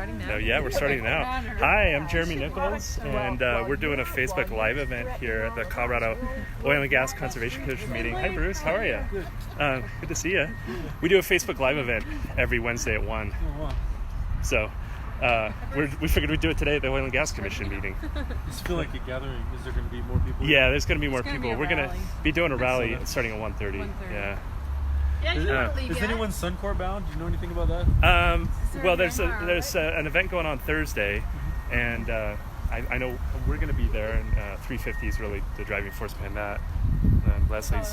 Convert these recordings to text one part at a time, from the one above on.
starting now? No, yeah, we're starting now. Hi, I'm Jeremy Nichols, and we're doing a Facebook Live event here at the Colorado Oil and Gas Conservation Commission meeting. Hi, Bruce. How are you? Good to see you. We do a Facebook Live event every Wednesday at 1. Oh, wow. So we figured we'd do it today at the Oil and Gas Commission meeting. Does it feel like a gathering? Is there going to be more people? Yeah, there's going to be more There's gonna people. be a We're going to rally. be doing a rally starting at 1:30. 1:30. Yeah. Is anyone Suncor bound? Do you know anything about that? Well, there's an event going on Thursday, and I know we're going to be there, and 350 is really the driving force behind that. And Leslie's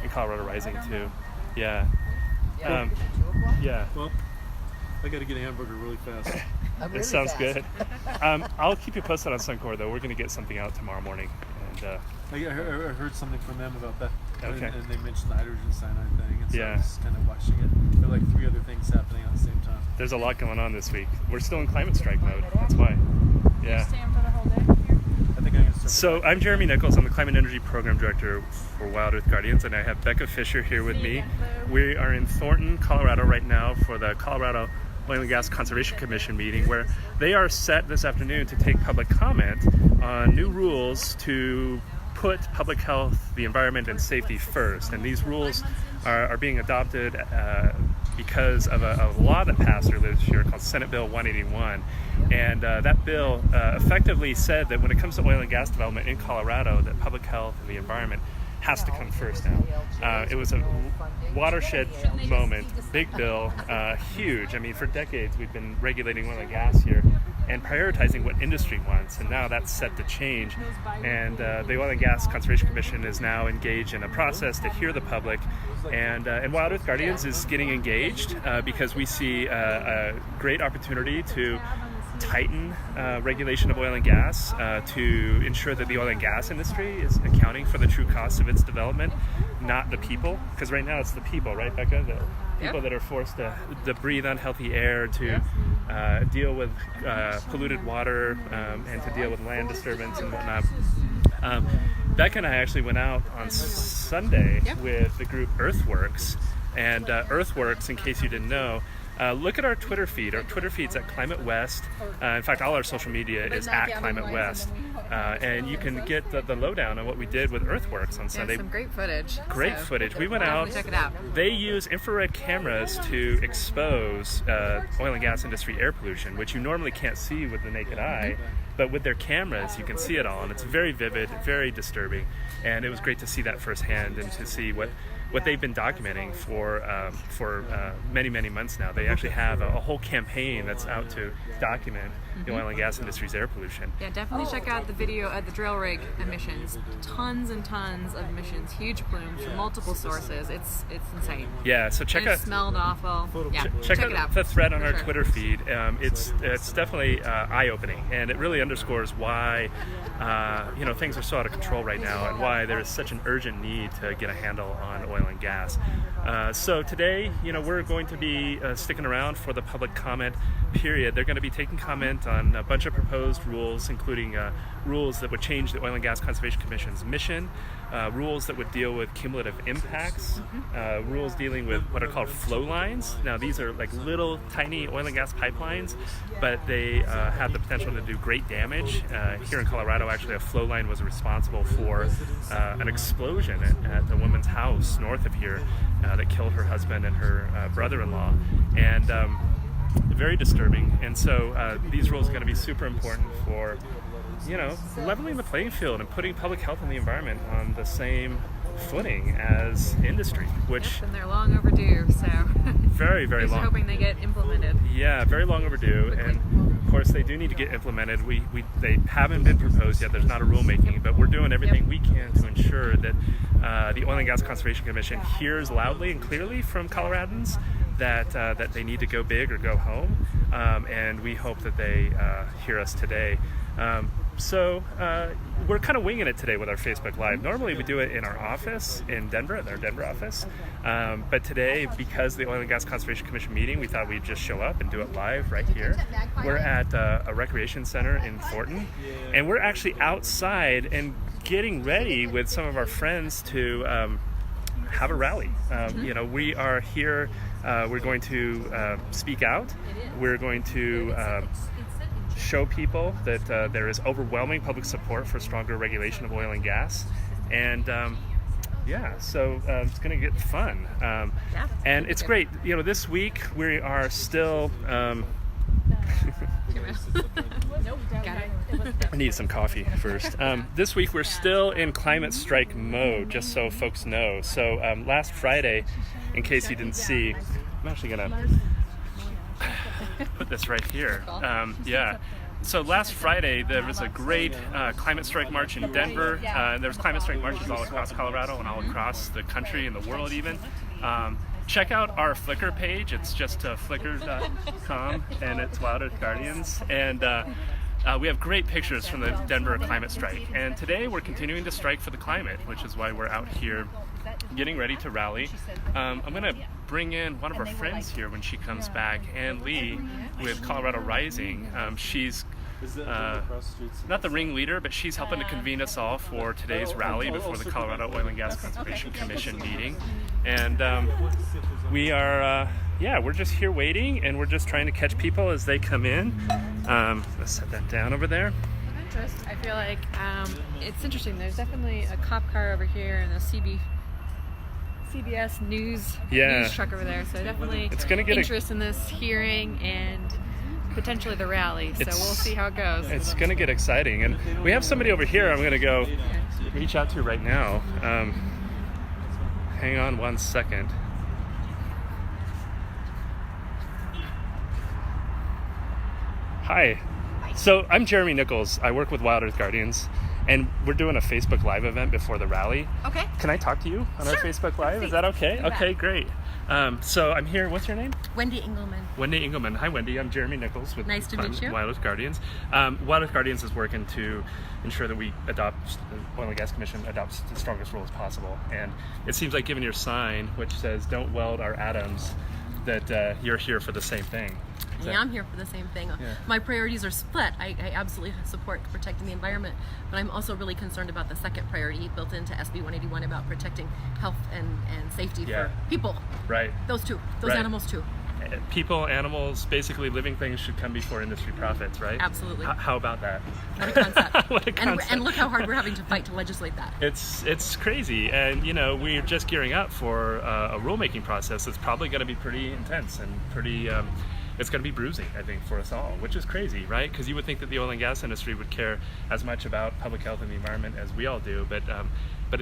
in Colorado Rising too. Yeah. Yeah. Well, I got to get a hamburger really fast. It sounds good. I'll keep you posted on Suncor though. We're going to get something out tomorrow morning, and I heard something from them about that. Okay. And they mentioned the hydrogen cyanide thing, and so Yeah. I was kind of watching it. There are like 3 other things happening at the same time. there's a lot going on this week. We're still in climate strike mode. That's why. Yeah. Staying for the whole day here? I think I'm going to start. So I'm Jeremy Nichols. I'm the Climate Energy Program Director for Wild Earth Guardians, and I have Becca Fisher here with me. We are in Thornton, Colorado right now for the Colorado Oil and Gas Conservation Commission meeting, where they are set this afternoon to take public comment on new rules to put public health, the environment, and safety first. And these rules are being adopted because of a law that passed earlier this year called Senate Bill 181. And that bill effectively said that when it comes to oil and gas development in Colorado, that public health and the environment has to come first now. It was a watershed moment, big bill, huge. I mean, for decades we've been regulating oil and gas here and prioritizing what industry wants, and now that's set to change. And the Oil and Gas Conservation Commission is now engaged in a process to hear the public, and Wild Earth Guardians is getting engaged because we see a great opportunity to tighten regulation of oil and gas to ensure that the oil and gas industry is accounting for the true cost of its development, not the people. Because right now it's the people, right, Becca? The people that are forced to breathe unhealthy air, to deal with polluted water, and to deal with land disturbance and whatnot. Becca and I actually went out on Sunday with the group Earthworks. And Earthworks, in case you didn't know, look at our Twitter feed. Our Twitter feed's at Climate West. In fact, all our social media is at Climate West. And you can get the lowdown on what we did with Earthworks on Sunday. Some great footage. Great footage. We went out. Check it out. They use infrared cameras to expose oil and gas industry air pollution, which you normally can't see with the naked eye. But with their cameras, you can see it all, and it's very vivid, very disturbing. And it was great to see that firsthand and to see what they've been documenting for many, many months now. They actually have a whole campaign that's out to document the oil and gas industry's air pollution. Yeah, definitely check out the video of the drill rig emissions. Tons and tons of emissions, huge plumes from multiple sources. It's insane. Yeah, so check And it out. smelled awful. Yeah, Check it out. the thread on our Sure. Twitter feed. It's definitely eye-opening, and it really underscores why things are so out of control right now, and why there is such an urgent need to get a handle on oil and gas. So today, we're going to be sticking around for the public comment period. They're going to be taking comment on a bunch of proposed rules, including rules that would change the Oil and Gas Conservation Commission's mission, rules that would deal with cumulative impacts, rules dealing with what are called flow lines. Now, these are like little tiny oil and gas pipelines, but they have the potential to do great damage. Here in Colorado, actually, a flow line was responsible for an explosion at the woman's house north of here that killed her husband and her brother-in-law. And very disturbing. And so these rules are going to be super important for leveling the playing field and putting public health and the environment on the same footing as industry, which And they're long overdue, so very, very long. hoping they get implemented. Yeah, very long overdue, and of course they do need to get implemented. They haven't been proposed yet. There's not a rulemaking, but we're doing everything we can to ensure that the Oil and Gas Conservation Commission hears loudly and clearly from Coloradans that they need to go big or go home, and we hope that they hear us today. So we're kind of winging it today with our Facebook Live. Normally we do it in our office in Denver, at our Denver office. But today, because the Oil and Gas Conservation Commission meeting, we thought we'd just show up and do it live right here. We're at a recreation center in Thornton, and we're actually outside and getting ready with some of our friends to have a rally. We are here. We're going to speak out. We're going to show people that there is overwhelming public support for stronger regulation of oil and gas, and so it's going to get fun, and it's great. This week we are still. I need some coffee first. This week we're still in climate strike mode, just so folks know. So last Friday, in case you didn't see, I'm actually going to put this right here. So last Friday there was a great climate strike march in Denver. There was climate strike marches all across Colorado and all across the country and the world even. Check out our Flickr page. It's just flickr.com, and it's Wild Earth Guardians. And we have great pictures from the Denver climate strike. And today we're continuing to strike for the climate, which is why we're out here getting ready to rally. I'm going to bring in one of our friends here when she comes back, Ann Lee with Colorado Rising. She's not the ringleader, but she's helping to convene us all for today's rally before the Colorado Oil and Gas Conservation Commission meeting. And we are, we're just here waiting, and we're just trying to catch people as they come in. Let's set that down over there. I feel like it's interesting. There's definitely a cop car over here and a CBS news truck over there. So definitely it's gonna get interest in this hearing and potentially the rally. So we'll see how it goes. It's going to get exciting. And we have somebody over here I'm going to go reach out to right now. Hang on one second. Hi. So I'm Jeremy Nichols. I work with Wild Earth Guardians, and we're doing a Facebook Live event before the rally. Okay. Can I talk to you on our Facebook Live? Is that okay? Okay, great. So I'm here. What's your name? Wendy Engelman. Wendy Engelman. Hi, Wendy. I'm Jeremy Nichols with Nice to meet you. Wild Earth Guardians. Wild Earth Guardians is working to ensure that the Oil and Gas Commission adopts the strongest rules possible. And it seems like given your sign, which says "Don't weld our atoms," that you're here for the same thing. Yeah, I'm here for the same thing. Yeah. My priorities are split. I absolutely support protecting the environment, but I'm also really concerned about the second priority built into SB 181 about protecting health and safety for people. Right. Those animals too. People, animals, basically living things should come before industry profits, right? Absolutely. How about that? What a concept. What a concept. And look how hard we're having to fight to legislate that. It's crazy, and we're just gearing up for a rulemaking process that's probably going to be pretty intense and pretty. It's going to be bruising, I think, for us all, which is crazy, right? Because you would think that the oil and gas industry would care as much about public health and the environment as we all do, but at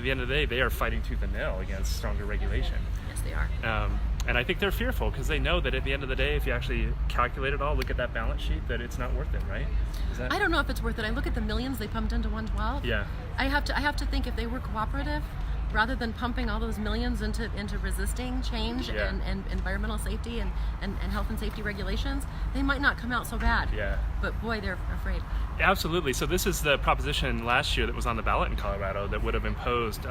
the end of the day, they are fighting tooth and nail against stronger regulation. Yes, they are. And I think they're fearful because they know that at the end of the day, if you actually calculate it all, look at that balance sheet, that it's not worth it, right? I don't know if it's worth it. I look at the millions they pumped into 112. Yeah. I have to think if they were cooperative, rather than pumping all those millions into resisting change and environmental safety and health and safety regulations, they might not come out so bad. Yeah. But boy, they're afraid. Absolutely. So this is the proposition last year that was on the ballot in Colorado that would have imposed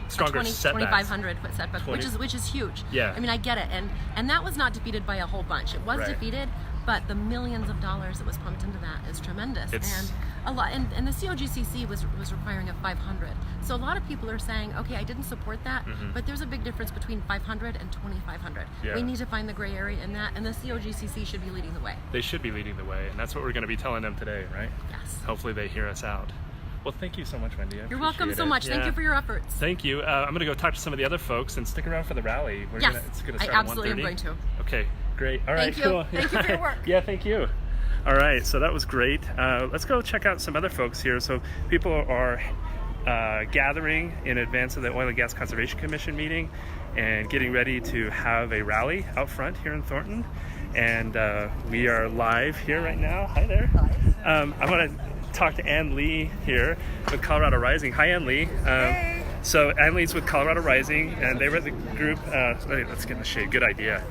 stronger setbacks. 2,500 foot setback, which is huge. Yeah. I mean, I get it, and that was not defeated by a whole bunch. It was defeated, but the millions of dollars that was pumped into that is tremendous. And a lot, and the COGCC was requiring a 500. So a lot of people are saying, okay, I didn't support that, but there's a big difference between 500 and 2,500. Yeah. We need to find the gray area in that, and the COGCC should be leading the way. They should be leading the way, and that's what we're going to be telling them today, right? Yes. Hopefully they hear us out. Well, thank you so much, Wendy. You're welcome so much. Yeah. Thank you for your efforts. Thank you. I'm going to go talk to some of the other folks and stick around for the rally. It's going to start I absolutely at 1:30. am going to. Okay, great. All right, thank you. Cool. Thank you for your work. Yeah, thank you. All right, so that was great. Let's go check out some other folks here. So people are gathering in advance of the Oil and Gas Conservation Commission meeting and getting ready to have a rally out front here in Thornton. And we are live here right now. Hi there. Hi. I want to talk to Ann Lee here with Colorado Rising. Hi, Ann Lee. Hey. So Ann Lee's with Colorado Rising, and they were the group. Let's get in the shade. Good idea.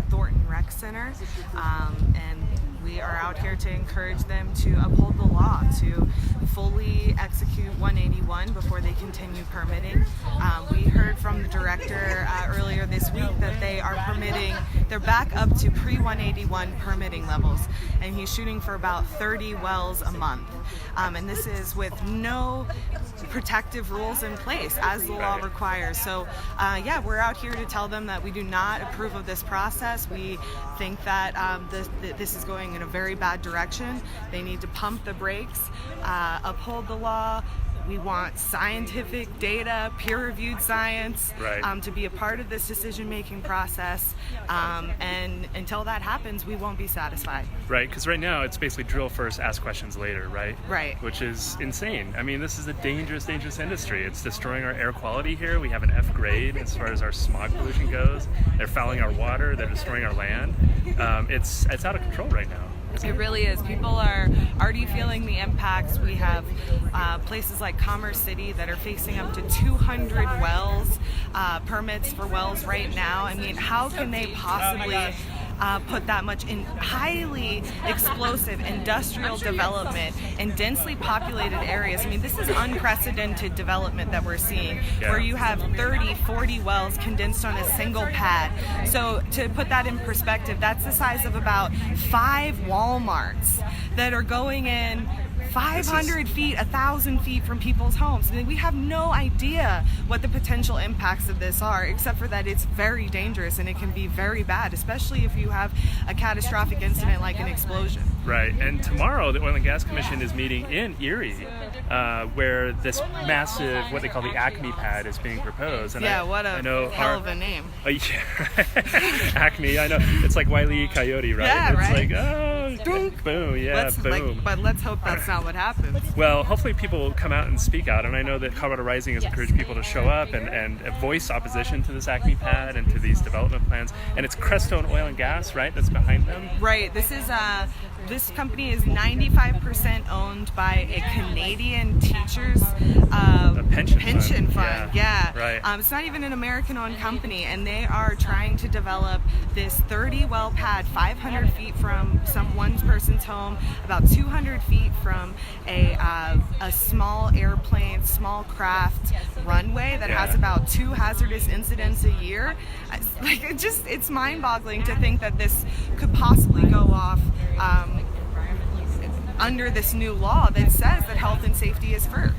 Thornton Rec Center, and we are out here to encourage them to uphold the law, to fully execute 181 before they continue permitting. We heard from the director earlier this week that they're back up to pre-181 permitting levels, and he's shooting for about 30 wells a month. And this is with no protective rules in place as the law requires. So yeah, we're out here to tell them that we do not approve of this process. We think that this is going in a very bad direction. They need to pump the brakes, uphold the law. We want scientific data, peer-reviewed science, to be a part of this decision-making process. And until that happens, we won't be satisfied. Right, because right now it's basically drill first, ask questions later, right? Right. Which is insane. I mean, this is a dangerous, dangerous industry. It's destroying our air quality here. We have an F grade as far as our smog pollution goes. They're fouling our water. They're destroying our land. It's out of control right now. It really is. People are already feeling the impacts. We have places like Commerce City that are facing up to 200 wells, permits for wells right now. I mean, how can they possibly put that much in highly explosive industrial development in densely populated areas? I mean, this is unprecedented development that we're seeing, where you have 30, 40 wells condensed on a single pad. So to put that in perspective, that's the size of about 5 Walmarts that are going in 500 feet, 1,000 feet from people's homes. I mean, we have no idea what the potential impacts of this are, except for that it's very dangerous and it can be very bad, especially if you have a catastrophic incident like an explosion. Right, and tomorrow the Oil and Gas Commission is meeting in Erie, where this massive, what they call the Acme pad, is being proposed. And what a hell of a name. Acme, I know. It's like Wile E. Coyote, right? Yeah, it's right? Like, oh, boom, boom. But let's hope that's not what happens. Well, hopefully people will come out and speak out, and I know that Colorado Rising has encouraged people to show up and voice opposition to this Acme pad and to these development plans. And it's Crestone Oil and Gas, right, that's behind them? Right. This company is 95% owned by a Canadian teachers pension fund. Yeah. Right. It's not even an American-owned company, and they are trying to develop this 30-well pad, 500 feet from one person's home, about 200 feet from a small airplane, small craft runway that has about 2 hazardous incidents a year. It's mind-boggling to think that this could possibly go off under this new law that says that health and safety is first.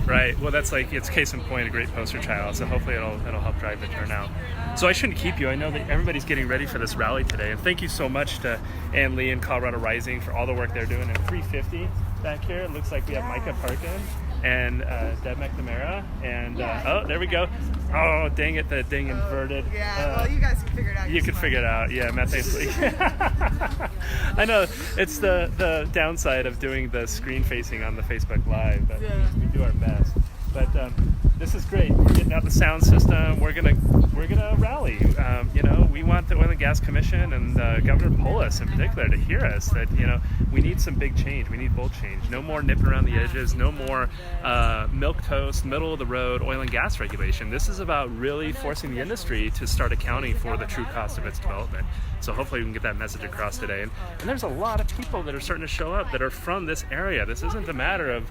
Right. Well, that's it's case in point, a great poster child. So hopefully it'll help drive the turnout. So I shouldn't keep you. I know that everybody's getting ready for this rally today, and thank you so much to Ann Lee and Colorado Rising for all the work they're doing. And 350 back here, it looks like we have Micah Parkin and Deb McNamara, and oh, there we go. Oh, dang it, the dang inverted. Well, you guys can figure it out. You can figure it out, yeah, methane leak. I know, it's the downside of doing the screen facing on the Facebook Live, but we do our best. But this is great. We're getting out the sound system. We're gonna rally. We want the Oil and Gas Commission and Governor Polis in particular to hear us. That we need some big change. We need bold change. No more nipping around the edges. No more milquetoast, middle of the road oil and gas regulation. This is about really forcing the industry to start accounting for the true cost of its development. So hopefully we can get that message across today. And there's a lot of people that are starting to show up that are from this area. This isn't a matter of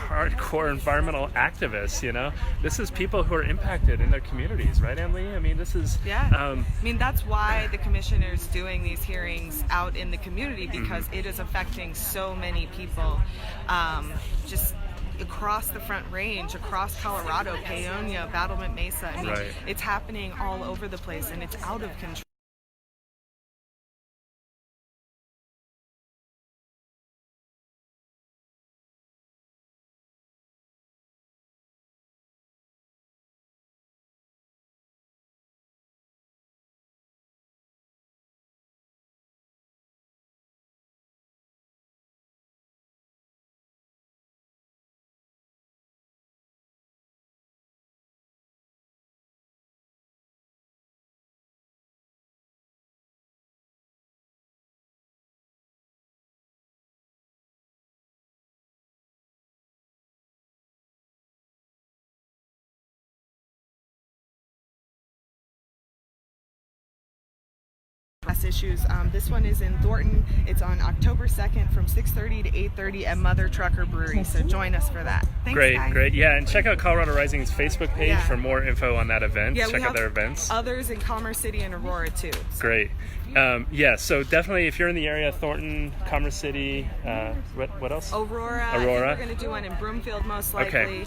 hardcore environmental activists, This is people who are impacted in their communities, right, Emily? I mean, this is... that's why the commissioner's doing these hearings out in the community, because it is affecting so many people, just across the Front Range, across Colorado, Paonia, Battlement Mesa. I mean, it's happening all over the place, and it's out of control. issues. This one is in Thornton. It's on October 2nd from 6:30 to 8:30 at Mother Trucker Brewery. So join us for that. Thanks, Great, guys. great. Yeah, and check out Colorado Rising's Facebook page for more info on that event. Yeah, check out their events. Others in Commerce City and Aurora too. So. Great. Yeah, so definitely if you're in the area, Thornton, Commerce City, what else? Aurora. I think we're going to do one in Broomfield most likely. Okay.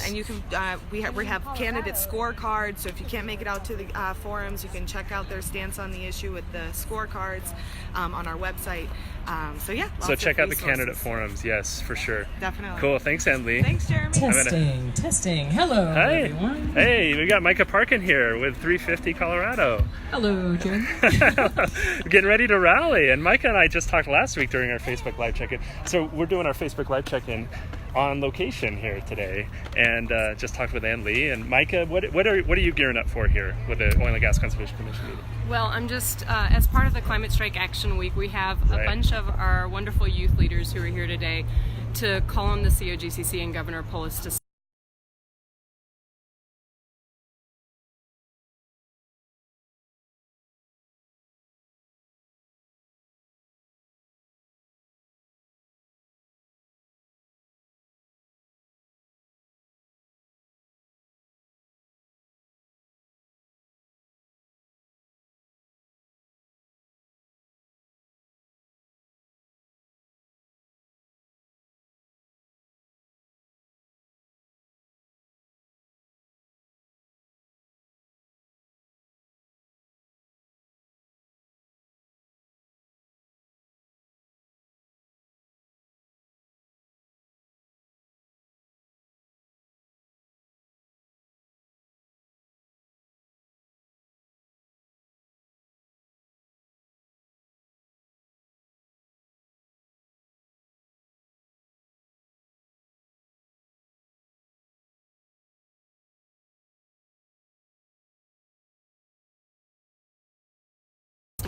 And you can we have candidate scorecards. So if you can't make it out to the forums, you can check out their stance on the issue with the scorecards on our website. So check out the candidate forums. Yes, for sure. Definitely. Cool. Thanks, Ann-Lee. Thanks, Jeremy. Testing. Hello, everyone. Hey, we got Micah Parkin here with 350 Colorado. Hello, Jeremy. Getting ready to rally. And Micah and I just talked last week during our Facebook Live check-in. So we're doing our Facebook Live check-in on location here today, and just talked with Ann-Lee. And Micah, what are you gearing up for here with the Oil and Gas Conservation Commission meeting? Well, I'm just, as part of the Climate Strike Action Week, we have a bunch of our wonderful youth leaders who are here today to call on the COGCC and Governor Polis to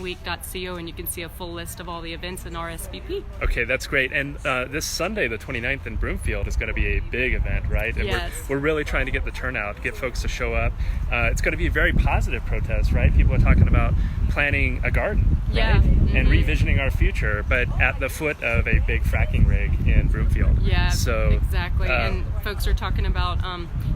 week.co, and you can see a full list of all the events in RSVP. Okay, that's great. And this Sunday, the 29th in Broomfield, is going to be a big event, right? And yes. we're really trying to get the turnout, get folks to show up. It's going to be a very positive protest, right? People are talking about planting a garden, right? And revisioning our future, but at the foot of a big fracking rig in Broomfield. Yeah, so exactly. And folks are talking about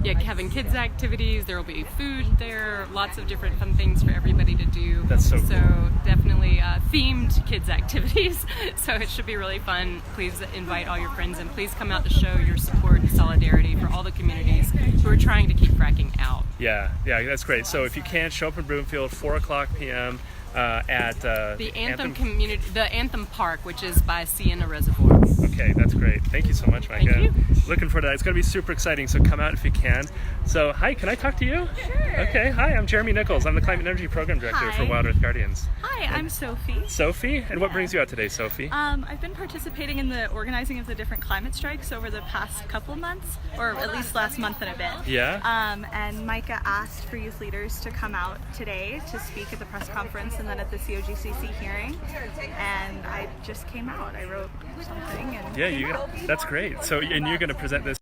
having kids activities. There will be food there, lots of different fun things for everybody to do. That's so cool. Definitely themed kids activities. So it should be really fun. Please invite all your friends, and please come out to show your support and solidarity for all the communities who are trying to keep fracking out. Yeah, that's great. So if you can, show up in Broomfield, 4:00 p.m. At the Anthem Park, which is by Sienna Reservoir. Okay, that's great. Thank you so much, Micah. Thank you. Looking forward to that. It's going to be super exciting, so come out if you can. So, hi, can I talk to you? Sure. Okay, hi, I'm Jeremy Nichols. I'm the Climate and Energy Program Director for Wild Earth Guardians. Hi, I'm Sophie. Sophie? And what brings you out today, Sophie? I've been participating in the organizing of the different climate strikes over the past couple months, or at least last month and a bit. Yeah? And Micah asked for youth leaders to come out today to speak at the press conference and then at the COGCC hearing, and I just came out. I wrote something and that's great. So, and you're going to present this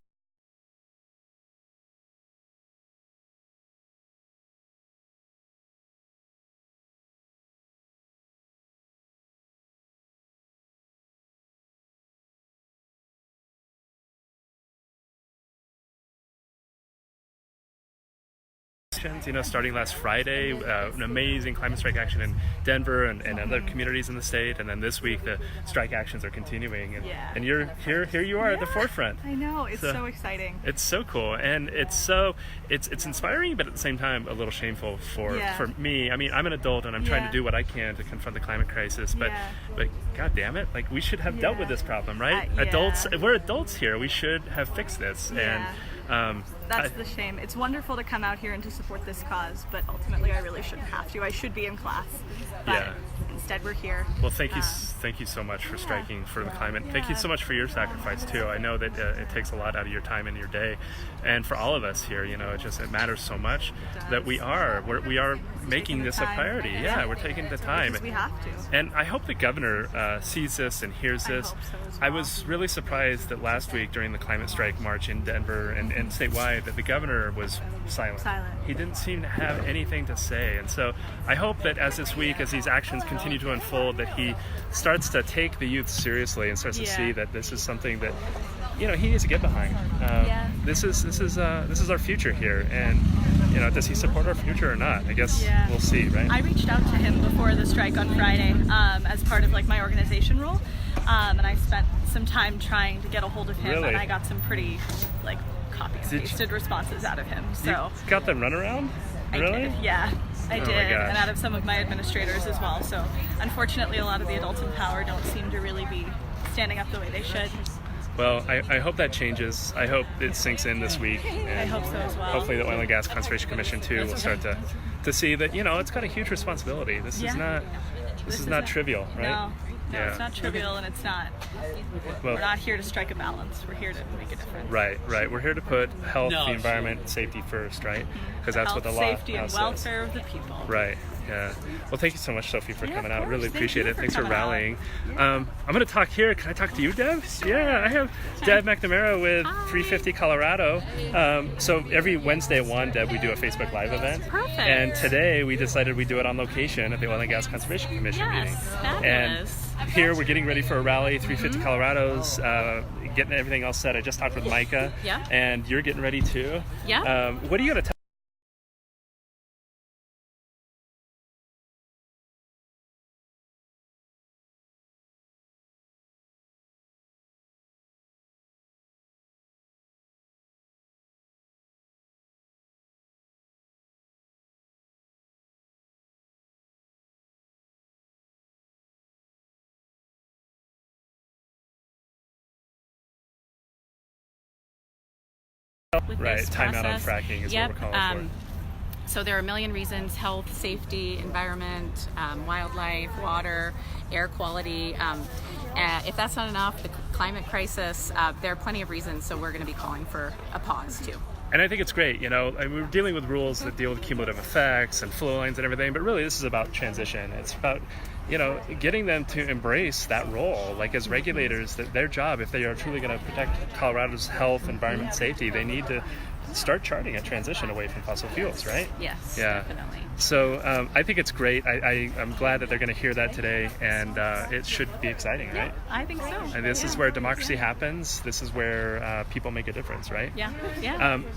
starting last Friday, an amazing climate strike action in Denver and other communities in the state, and then this week the strike actions are continuing, and you're here you are at the forefront. I know, it's so exciting. It's so cool, and it's inspiring, but at the same time a little shameful for me. I mean, I'm an adult and I'm trying to do what I can to confront the climate crisis, but god damn it, like, we should have dealt with this problem, right? We're adults here, we should have fixed this. And that's the shame. It's wonderful to come out here and to support this cause, but ultimately I really shouldn't have to. I should be in class, but instead we're here. Well, thank you thank you so much for striking for the climate. Thank you so much for your sacrifice too. I know that it takes a lot out of your time and your day, and for all of us here, you know, it matters so much that we are making this a priority. Yeah, we're taking the time. Because we have to. And I hope the governor sees this and hears this. I hope so as I well. was really surprised that last week during the climate strike march in Denver and statewide that the governor was silent. He didn't seem to have anything to say. And so I hope that as this week, as these actions continue to unfold, that he starts to take the youth seriously and starts to see that this is something that, you know, he needs to get behind. This is our future here, and you know, does he support our future or not? I guess we'll see, right? I reached out to him before the strike on Friday as part of like my organization role, and I spent some time trying to get a hold of him, and I got some pretty like copy and pasted responses out of him. So you got them runaround? Really? I did, yeah. I did, and gosh. out of some of my administrators as well. So unfortunately, a lot of the adults in power don't seem to really be standing up the way they should. Well, I hope that changes. I hope it sinks in this week. And I hope so as well. Hopefully the Oil and Gas Conservation Commission too will start to see that, you know, it's got a huge responsibility. This is not trivial, right? No, it's not trivial, and it's not. Well, we're not here to strike a balance. We're here to make a difference. Right. We're here to put health, the environment, and safety first, right? Because that's what the law safety, and says. welfare of the people. Right. Yeah. Well, thank you so much, Sophie, for coming out. Really Thank appreciate you it. for Thanks for coming out. rallying. I'm going to talk here. Can I talk to you, Deb? Yeah, I have Deb McNamara with 350 Colorado. So every Wednesday at 1, Deb, we do a Facebook Live event. Perfect. And today we decided we'd do it on location at the Oil and Gas Conservation Commission meeting. Fabulous. And here we're getting ready for a rally, 350 Colorado's, getting everything else set. I just talked with Micah. Yeah. And you're getting ready too. Yeah. What are you going to tell? With Right, this timeout on process. fracking is what we're calling for. So there are a million reasons: health, safety, environment, wildlife, water, air quality. If that's not enough, the climate crisis, there are plenty of reasons, so we're going to be calling for a pause too. And I think it's great, you know, I mean, we're dealing with rules that deal with cumulative effects and flow lines and everything, but really this is about transition. It's about, you know, getting them to embrace that role, like as regulators, that their job, if they are truly going to protect Colorado's health, environment, safety, they need to start charting a transition away from fossil fuels, right? Yes, Yeah. definitely. So I think it's great. I'm glad that they're going to hear that today, and it should be exciting, right? I think so. And this is where democracy happens. This is where people make a difference, right? Yeah.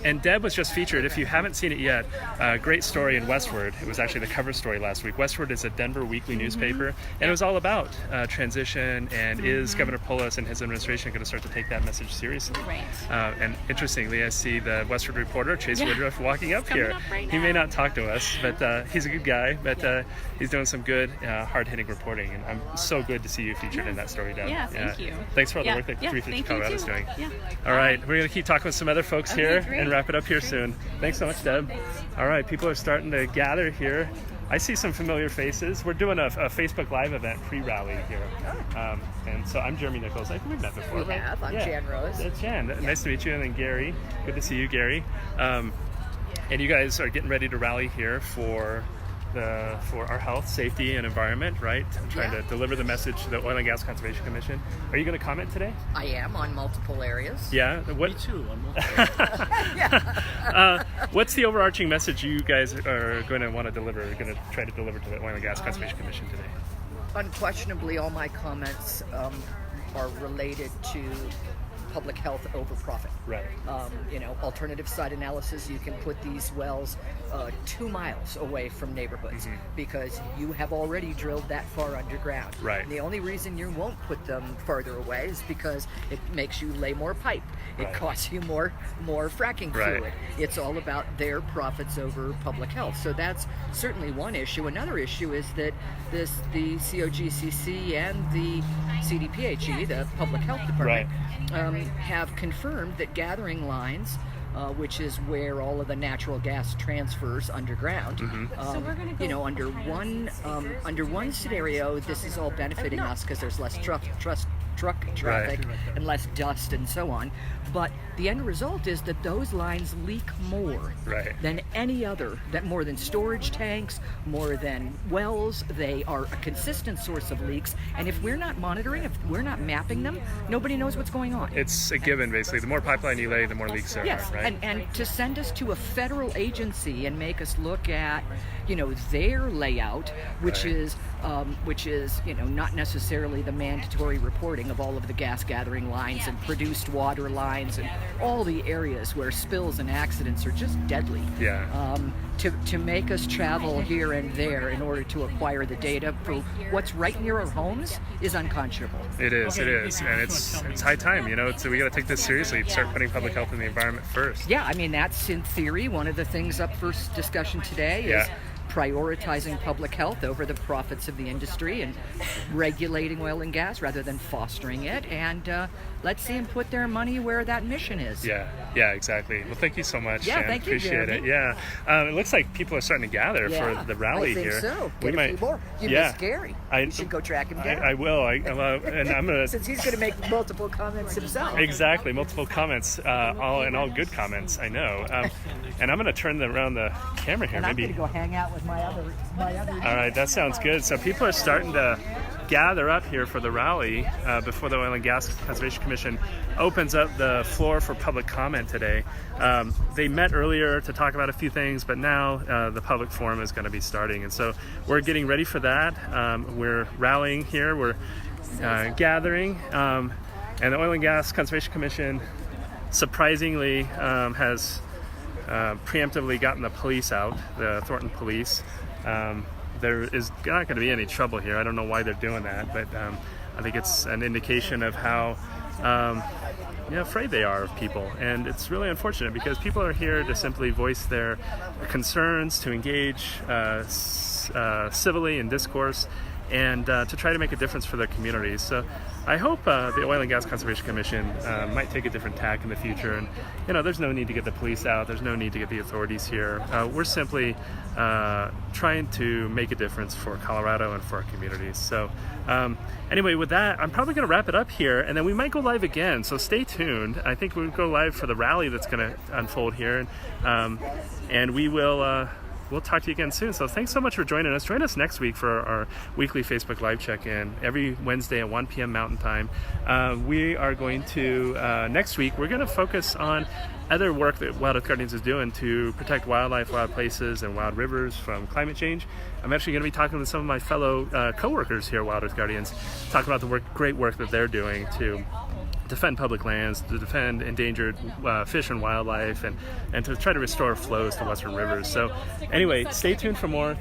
And Deb was just featured. If you haven't seen it yet, a great story in Westward. It was actually the cover story last week. Westward is a Denver weekly newspaper, and it was all about transition and is Governor Polis and his administration going to start to take that message seriously? Right. And interestingly, I see the Westward reporter, Chase Woodruff, walking up coming here. up right He may now. not talk to us, but he's a good guy, but he's doing some good, hard-hitting reporting, and I'm so good to see you featured in that story, Deb. Yeah, thank you. Thanks for all the Yeah, work that yeah, 350 thank you Colorado is too. doing. Yeah. All right, we're going to keep talking with some other folks here great. and wrap it up here soon. Thanks so much, Deb. All right, people are starting to gather here. I see some familiar faces. We're doing a Facebook Live event pre-rally here. And so I'm Jeremy Nichols. I think we've met before, right? I'm Jan Rose. Jan, nice to meet you. And then Gary. Good to see you, Gary. And you guys are getting ready to rally here for our health, safety, and environment, right? Trying to deliver the message to the Oil and Gas Conservation Commission. Are you going to comment today? I am on multiple areas. Yeah. What? Me too. What's the overarching message you guys are going to want to deliver? Going to try to deliver to the Oil and Gas Conservation Commission today? Unquestionably, all my comments are related to public health over profit. Right. Alternative site analysis, you can put these wells 2 miles away from neighborhoods because you have already drilled that far underground. Right. And the only reason you won't put them further away is because it makes you lay more pipe. It costs you more fracking fluid. It's all about their profits over public health. So that's certainly one issue. Another issue is that the COGCC and the CDPHE, the Public Health Department, have confirmed that gathering lines which is where all of the natural gas transfers underground. Under one scenario, this is all benefiting us because there's less truck traffic and less dust and so on. But the end result is that those lines leak more than any other, more than storage tanks, more than wells. They are a consistent source of leaks. And if we're not monitoring, if we're not mapping them, nobody knows what's going on. It's a given, basically. The more pipeline you lay, the more leaks there are, right? And to send us to a federal agency and make us look at, their layout, which is not necessarily the mandatory reporting of all of the gas gathering lines and produced water lines and all the areas where spills and accidents are just deadly. To make us travel here and there in order to acquire the data for what's right near our homes is unconscionable. It is, and it's high time, so we got to take this seriously, start putting public health and the environment first. Yeah, I mean, that's in theory one of the things up for discussion today is prioritizing public health over the profits of the industry and regulating oil and gas rather than fostering it. And let's see them put their money where that mission is. Yeah, exactly. Well, thank you so much. Yeah, thank you, appreciate Jeremy. it. Yeah, it looks like people are starting to gather for the rally here. I think so. We might. More. You'd be scary. You should go track him down. I will. And I'm gonna. Since he's gonna make multiple comments himself. Exactly, multiple comments, all good comments. I know. And I'm gonna turn around the camera here. And I'm gonna go hang out with my other. All right, that sounds good. So people are starting to gather up here for the rally before the Oil and Gas Conservation Commission opens up the floor for public comment today. They met earlier to talk about a few things, but now the public forum is going to be starting. And so we're getting ready for that. We're rallying here. We're gathering. And the Oil and Gas Conservation Commission surprisingly has preemptively gotten the police out, the Thornton police. There is not going to be any trouble here. I don't know why they're doing that, but I think it's an indication of how afraid they are of people. And it's really unfortunate because people are here to simply voice their concerns, to engage civilly in discourse, and to try to make a difference for their communities. So I hope the Oil and Gas Conservation Commission might take a different tack in the future. And there's no need to get the police out. There's no need to get the authorities here. We're simply trying to make a difference for Colorado and for our communities. So anyway, with that, I'm probably going to wrap it up here, and then we might go live again. So stay tuned. I think we'll go live for the rally that's going to unfold here, and we will. We'll talk to you again soon. So thanks so much for joining us. Join us next week for our weekly Facebook Live check-in every Wednesday at 1 p.m. Mountain Time. We are going to, next week, we're going to focus on other work that Wild Earth Guardians is doing to protect wildlife, wild places, and wild rivers from climate change. I'm actually going to be talking with some of my fellow co-workers here at Wild Earth Guardians, talking about the great work that they're doing to defend public lands, to defend endangered fish and wildlife, and to try to restore flows to western rivers. So anyway, stay tuned for more.